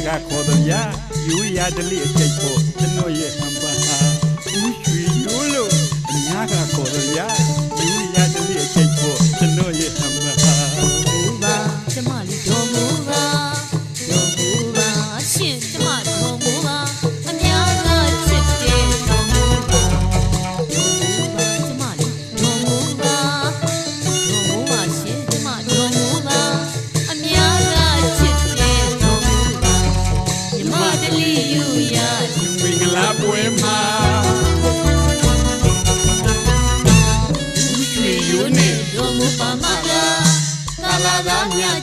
ကခေါ်တော်ရယူရတလိအကျိတ်ဖို့ကျွန်တော်ရဲ့အံပါဟာဦးရွှေရိုးလို့အများကခေါ်တော်ရယူရတလိအကျိတ်ဖို့ကျွန်တော်ရဲ့အံပါဟာဘာကျမလေးတော်မူပါတော်မူပါရှင်ကျမတော်မူပါအများကချစ်တဲ့တော်မူပါတော်မူပါကျမလေးတော်မူပါတော်မူပါရှင်ကျမတော်မူပါအများကချစ်တဲ့တော်မူပါမြမတလီယူရမင်္ဂလာပွဲမှာတော်မူပါမလားသာလာသာမြတ်